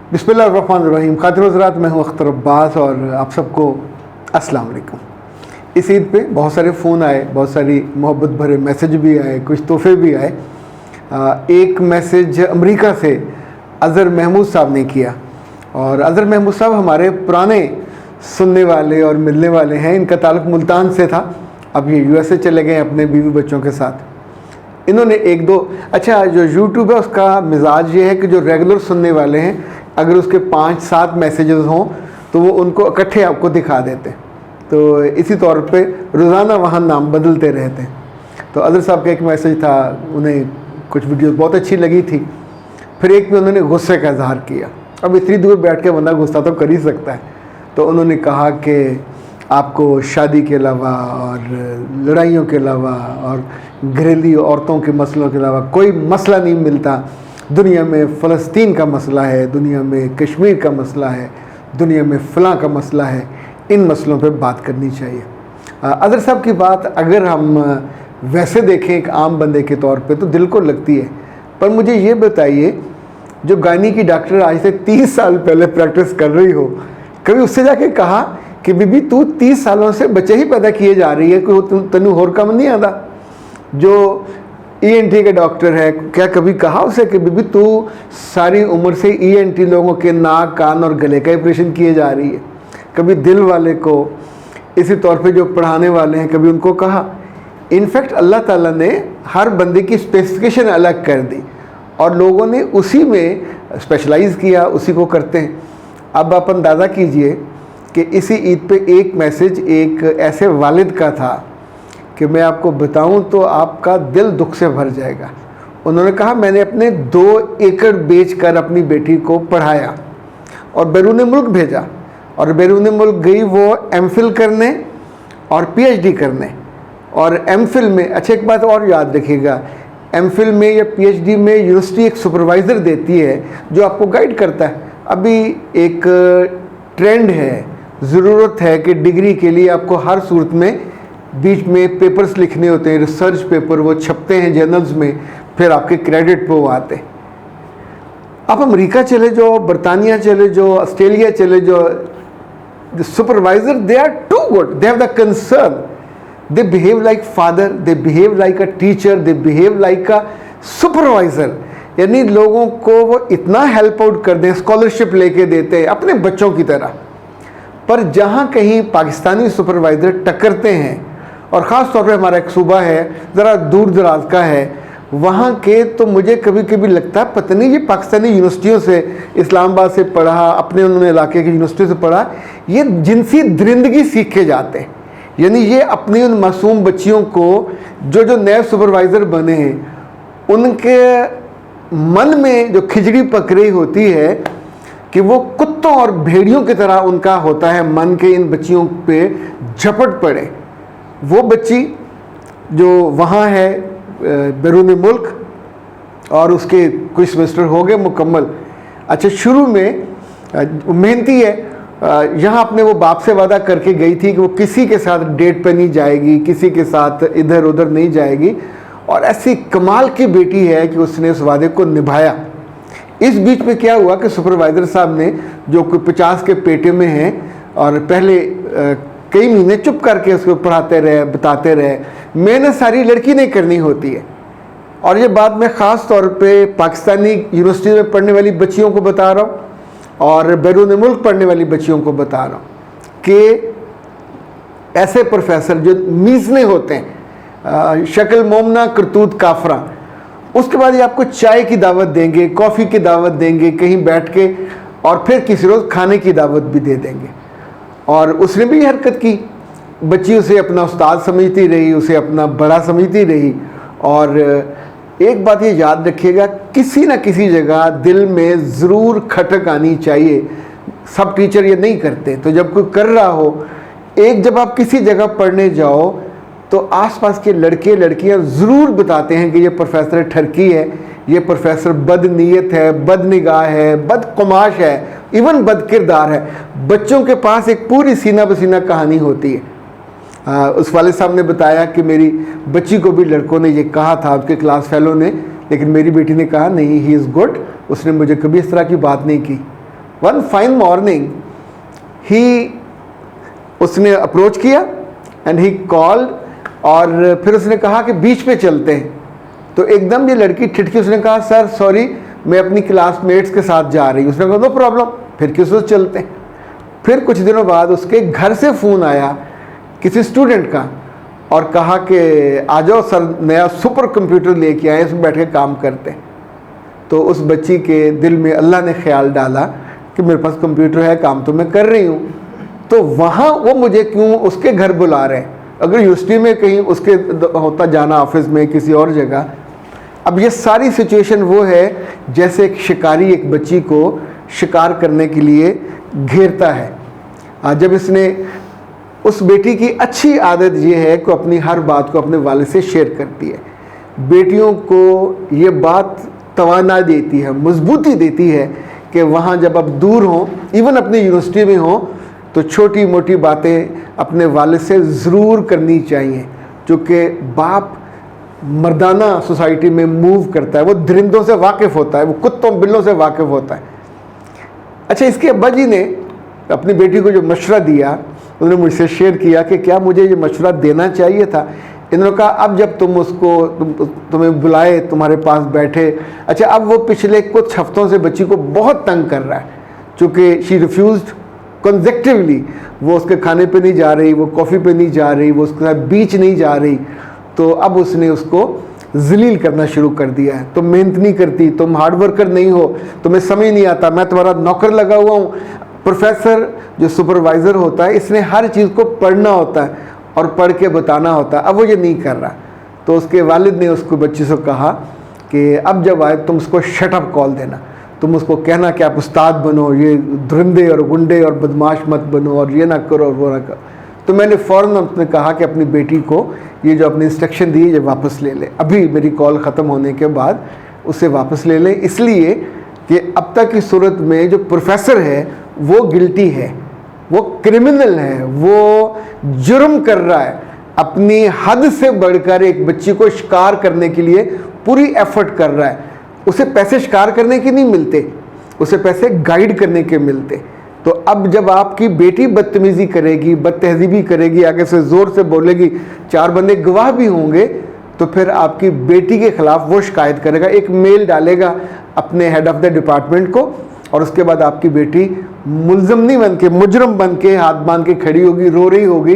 बिस्मिल्लाहिर्रहमानिर्रहीम। खातिन हज़रात, मैं हूँ अख्तर अब्बास और आप सबको अस्सलाम वालेकुम। इस ईद पे बहुत सारे फ़ोन आए, बहुत सारी मोहब्बत भरे मैसेज भी आए, कुछ तोहफे भी आए। एक मैसेज अमेरिका से अज़हर महमूद साहब ने किया, और अज़हर महमूद साहब हमारे पुराने सुनने वाले और मिलने वाले हैं। इनका ताल्लुक़ मुल्तान से था, अब ये यूएसए चले गए अपने बीवी बच्चों के साथ। इन्होंने एक दो जो यूट्यूब है उसका मिजाज ये है कि जो रेगुलर सुनने वाले हैं, अगर उसके 5-7 मैसेजेस हों तो वो उनको इकट्ठे आपको दिखा देते हैं। तो इसी तौर पे रोज़ाना वहाँ नाम बदलते रहते हैं। तो अज़हर साहब का एक मैसेज था, उन्हें कुछ वीडियो बहुत अच्छी लगी थी। फिर एक में उन्होंने गुस्से का इजहार किया। अब इतनी दूर बैठ के बंदा गुस्सा तो कर ही सकता है। तो उन्होंने कहा कि आपको शादी के अलावा और लड़ाइयों के अलावा और घरेलू औरतों के मसलों के अलावा कोई मसला नहीं मिलता। दुनिया में फ़लस्तीन का मसला है, दुनिया में कश्मीर का मसला है, दुनिया में फ़लाँ का मसला है। इन मसलों पे बात करनी चाहिए। अज़हर साहब की बात अगर हम वैसे देखें एक आम बंदे के तौर पे तो दिल को लगती है। पर मुझे ये बताइए, जो गायनी की डॉक्टर आज से 30 साल पहले प्रैक्टिस कर रही हो, कभी उससे जाके कहा कि बीबी तू 30 सालों से बच्चे ही पैदा किए जा रही है, कोई तनु होर कम नहीं आता? जो ENT के डॉक्टर है, क्या कभी कहा उसे कि बीबी तू सारी उम्र से ENT लोगों के नाक, कान और गले का ऑपरेशन किए जा रही है? कभी दिल वाले को, इसी तौर पे जो पढ़ाने वाले हैं, कभी उनको कहा? इनफैक्ट अल्लाह ताला ने हर बंदे की स्पेसिफिकेशन अलग कर दी और लोगों ने उसी में स्पेशलाइज़ किया, उसी को करते हैं। अब आप अंदाज़ा कीजिए कि इसी ईद पे एक मैसेज एक ऐसे वालिद का था कि मैं आपको बताऊं तो आपका दिल दुख से भर जाएगा। उन्होंने कहा मैंने अपने 2 एकड़ बेचकर अपनी बेटी को पढ़ाया और बैरून मुल्क भेजा, और बैरून मुल्क गई वो MPhil करने और PhD करने। और MPhil में, अच्छा एक बात और याद रखिएगा, MPhil में या PhD में यूनिवर्सिटी एक सुपरवाइज़र देती है जो आपको गाइड करता है। अभी एक ट्रेंड है, ज़रूरत है कि डिग्री के लिए आपको हर सूरत में बीच में पेपर्स लिखने होते हैं, रिसर्च पेपर, वो छपते हैं जर्नल्स में, फिर आपके क्रेडिट पे वो आते हैं। आप अमेरिका चले जाओ, बरतानिया चले जाओ, ऑस्ट्रेलिया चले जाओ, the supervisor they are too good, they have the concern, they behave like father, they behave like a teacher, they behave like a supervisor. यानी लोगों को वो इतना हेल्प आउट कर दें, स्कॉलरशिप लेके देते हैं अपने बच्चों की तरह। पर जहाँ कहीं पाकिस्तानी सुपरवाइज़र टकरते हैं, और ख़ास तौर पे हमारा एक सूबा है ज़रा दूर दराज का है, वहाँ के तो मुझे कभी कभी लगता है पता नहीं ये पाकिस्तानी यूनिवर्सिटियों से, इस्लामाबाद से पढ़ा, अपने उन्होंने इलाके की यूनिवर्सिटी से पढ़ा, ये जिनसी दरिंदगी सीख के जाते हैं। यानी ये अपनी उन मासूम बच्चियों को जो नए सुपरवाइज़र बने हैं, उनके मन में जो खिचड़ी पक रही होती है कि वो कुत्तों और भेड़ियों की तरह उनका होता है मन के इन बच्चियों पे झपट पड़े। वो बच्ची जो वहाँ है बैरून मुल्क, और उसके कुछ सेमेस्टर हो गए मुकम्मल। अच्छा, शुरू में मेहनती है, यहाँ अपने वो बाप से वादा करके गई थी कि वो किसी के साथ डेट पे नहीं जाएगी, किसी के साथ इधर उधर नहीं जाएगी, और ऐसी कमाल की बेटी है कि उसने उस वादे को निभाया। इस बीच में क्या हुआ कि सुपरवाइज़र साहब ने, जो कोई 50 के पेटे में हैं, और पहले कई महीने चुप करके उसको पढ़ाते रहे, बताते रहे, मेहनत सारी लड़की ने करनी होती है। और ये बात मैं ख़ास तौर पे पाकिस्तानी यूनिवर्सिटी में पढ़ने वाली बच्चियों को बता रहा हूँ और बैरून मुल्क पढ़ने वाली बच्चियों को बता रहा हूँ कि ऐसे प्रोफेसर जो मीज़ने होते हैं, शक्ल मोमना करतूत काफरा, उसके बाद ये आपको चाय की दावत देंगे, कॉफ़ी की दावत देंगे कहीं बैठ के, और फिर किसी रोज़ खाने की दावत भी दे देंगे। और उसने भी हरकत की, बच्ची उसे अपना उस्ताद समझती रही, उसे अपना बड़ा समझती रही। और एक बात ये याद रखिएगा, किसी न किसी जगह दिल में ज़रूर खटक आनी चाहिए। सब टीचर ये नहीं करते, तो जब कोई कर रहा हो, जब आप किसी जगह पढ़ने जाओ तो आसपास के लड़के लड़कियां ज़रूर बताते हैं कि ये प्रोफेसर ठरकी है, ये प्रोफेसर बदनीयत है, बदनिगाह है, बदकुमाश है, इवन बदकिरदार है। बच्चों के पास एक पूरी सीना बसीना कहानी होती है। उस वाले साहब ने बताया कि मेरी बच्ची को भी लड़कों ने ये कहा था, उसके क्लास फेलो ने, लेकिन मेरी बेटी ने कहा नहीं, ही इज़ गुड, उसने मुझे कभी इस तरह की बात नहीं की। वन फाइन मॉर्निंग उसने अप्रोच किया एंड ही कॉल्ड, और फिर उसने कहा कि बीच पे चलते हैं। तो एकदम ये लड़की ठिठकी, उसने कहा सर सॉरी, मैं अपनी क्लासमेट्स के साथ जा रही हूँ। उसने कहा नो प्रॉब्लम, फिर किस रोज चलते हैं। फिर कुछ दिनों बाद उसके घर से फ़ोन आया किसी स्टूडेंट का और कहा कि आ जाओ सर, नया सुपर कंप्यूटर लेके आए, इसमें बैठ के काम करते हैं। तो उस बच्ची के दिल में अल्लाह ने ख्याल डाला कि मेरे पास कंप्यूटर है, काम तो मैं कर रही हूँ, तो वहाँ वो मुझे क्यों उसके घर बुला रहे हैं। अगर यूनिवर्सिटी में कहीं उसके होता जाना, ऑफिस में, किसी और जगह। अब ये सारी सिचुएशन वो है जैसे एक शिकारी एक बच्ची को शिकार करने के लिए घेरता है। जब इसने, उस बेटी की अच्छी आदत ये है कि अपनी हर बात को अपने वालिद से शेयर करती है। बेटियों को ये बात तवाना देती है, मजबूती देती है कि वहाँ जब आप दूर हों, इवन अपनी यूनिवर्सिटी में हों, तो छोटी मोटी बातें अपने वालिद से ज़रूर करनी चाहिए। चूँकि बाप मर्दाना सोसाइटी में मूव करता है, वो दरिंदों से वाकिफ़ होता है, वो कुत्तों बिल्लों से वाकिफ़ होता है। अच्छा, इसके अब्बा जी ने अपनी बेटी को जो मशवरा दिया, उन्होंने मुझसे शेयर किया कि क्या मुझे ये मशवरा देना चाहिए था। इन्होंने कहा अब जब तुम उसको तुम्हें बुलाए, तुम्हारे पास बैठे, अच्छा अब वो पिछले कुछ हफ्तों से बच्ची को बहुत तंग कर रहा है, चूँकि शी रिफ्यूज़ड कंसेक्टिवली, वो उसके खाने पे नहीं जा रही, वो कॉफ़ी पे नहीं जा रही, वो उसके साथ बीच नहीं जा रही। तो अब उसने उसको जलील करना शुरू कर दिया है, तुम मेहनत नहीं करती, तुम हार्ड वर्कर नहीं हो, तुम्हें समझ नहीं आता, मैं तुम्हारा नौकर लगा हुआ हूँ। प्रोफेसर जो सुपरवाइज़र होता है, इसने हर चीज़ को पढ़ना होता है और पढ़ के बताना होता है। अब वो ये नहीं कर रहा, तो उसके वालिद ने उसको बच्ची से कहा कि अब जब आए तुम उसको शटअप कॉल देना, तुम उसको कहना कि आप उस्ताद बनो, ये धुरंधे और गुंडे और बदमाश मत बनो, और ये ना करो और वो ना करो। तो मैंने फ़ौरन उसने कहा कि अपनी बेटी को ये जो अपनी इंस्ट्रक्शन दी ये वापस ले ले, अभी मेरी कॉल ख़त्म होने के बाद उसे वापस ले ले, इसलिए कि अब तक की सूरत में जो प्रोफेसर है वो गिल्टी है, वो क्रिमिनल है, वो जुर्म कर रहा है, अपनी हद से बढ़कर एक बच्ची को शिकार करने के लिए पूरी एफर्ट कर रहा है। उसे पैसे शिकार करने के नहीं मिलते, उसे पैसे गाइड करने के मिलते। तो अब जब आपकी बेटी बदतमीज़ी करेगी, बदतहजीबी करेगी, आगे से ज़ोर से बोलेगी, चार बंदे गवाह भी होंगे, तो फिर आपकी बेटी के ख़िलाफ़ वो शिकायत करेगा, एक मेल डालेगा अपने हेड ऑफ़ द डिपार्टमेंट को, और उसके बाद आपकी बेटी मुल्ज़म नहीं बन के, मुजरम बन के हाथ बांध के खड़ी होगी, रो रही होगी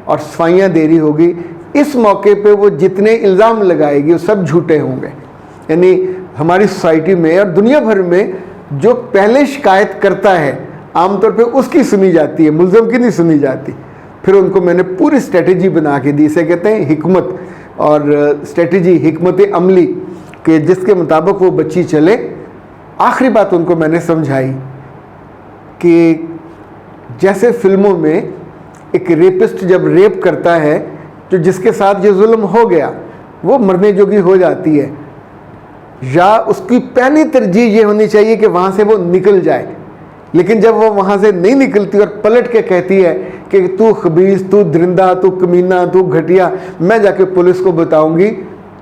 और सफाइयाँ दे रही होगी। इस मौके पे वो जितने इल्ज़ाम लगाएगी वो सब झूठे होंगे। यानी हमारी सोसाइटी में और दुनिया भर में जो पहले शिकायत करता है आमतौर पे उसकी सुनी जाती है, मुल्ज़म की नहीं सुनी जाती। फिर उनको मैंने पूरी स्ट्रेटजी बना के दी, इसे कहते हैं हिकमत और स्ट्रेटजी, हिकमत अमली, कि जिसके मुताबिक वो बच्ची चले। आखिरी बात उनको मैंने समझाई कि जैसे फिल्मों में एक रेपिस्ट जब रेप करता है, तो जिसके साथ ये जुल्म हो गया वो मरने जोगी हो जाती है, या उसकी पहली तरजीह ये होनी चाहिए कि वहाँ से वो निकल जाए। लेकिन जब वो वहाँ से नहीं निकलती और पलट के कहती है कि तू खबीस, तू दरिंदा, तू कमीना, तू घटिया, मैं जाके पुलिस को बताऊंगी,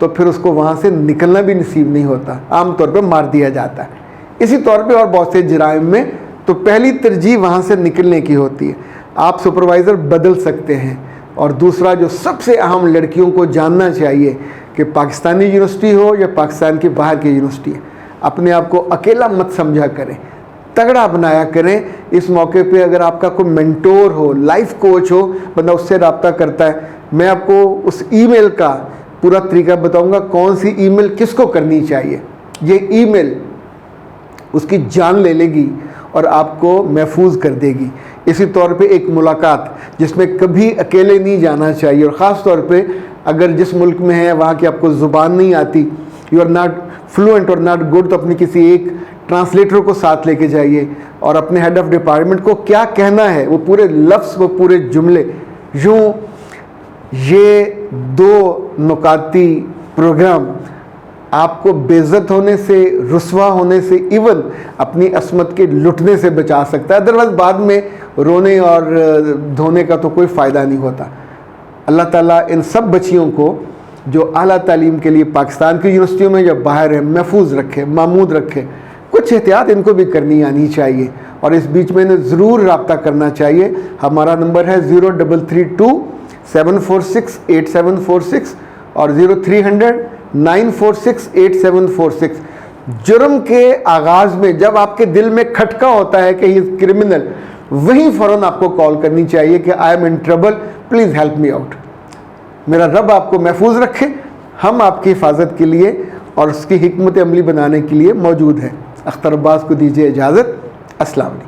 तो फिर उसको वहाँ से निकलना भी नसीब नहीं होता, आमतौर पर मार दिया जाता है। इसी तौर पे और बहुत से जराइम में तो पहली तरजीह वहाँ से निकलने की होती है। आप सुपरवाइज़र बदल सकते हैं। और दूसरा जो सबसे अहम लड़कियों को जानना चाहिए कि पाकिस्तानी यूनिवर्सिटी हो या पाकिस्तान के बाहर की यूनिवर्सिटी, अपने आप को अकेला मत समझा करें, तगड़ा बनाया करें। इस मौके पे अगर आपका कोई मेंटोर हो, लाइफ कोच हो, बंदा उससे रब्ता करता है, मैं आपको उस ईमेल का पूरा तरीका बताऊंगा, कौन सी ईमेल किसको करनी चाहिए। ये ईमेल उसकी जान ले लेगी और आपको महफूज कर देगी। इसी तौर पे एक मुलाकात जिसमें कभी अकेले नहीं जाना चाहिए, और ख़ास तौर पे अगर जिस मुल्क में है वहाँ की आपको ज़ुबान नहीं आती, यू आर नॉट फ्लुएंट और नॉट गुड, तो अपनी किसी एक ट्रांसलेटर को साथ लेके जाइए और अपने हेड ऑफ़ डिपार्टमेंट को क्या कहना है वो पूरे लफ्ज़, वो पूरे जुमले। यूँ ये दो नुकाती प्रोग्राम आपको बेइज्जत होने से, रुस्वा होने से, इवन अपनी असमत के लुटने से बचा सकता है। अदरवाइज़ बाद में रोने और धोने का तो कोई फ़ायदा नहीं होता। अल्लाह ताला इन सब बच्चियों को जो आला तालीम के लिए पाकिस्तान की यूनिवर्सिटियों में या बाहर है महफूज रखे, मामूद रखे। कुछ एहतियात इनको भी करनी आनी चाहिए और इस बीच में इन्हें ज़रूर रब्ता करना चाहिए। हमारा नंबर है 0332-746-8746 और 0300-946-8746। जुर्म के आगाज़ में जब आपके दिल में खटका होता है कि ही इज़ क्रिमिनल, वहीं फ़ौरन आपको कॉल करनी चाहिए कि I am in trouble, please help me out. मेरा रब आपको महफूज रखे। हम आपकी हिफाजत के लिए और उसकी हिकमत अमली बनाने के लिए मौजूद हैं। अख्तर अब्बास को दीजिए इजाज़त। अस्सलाम वालेकुम।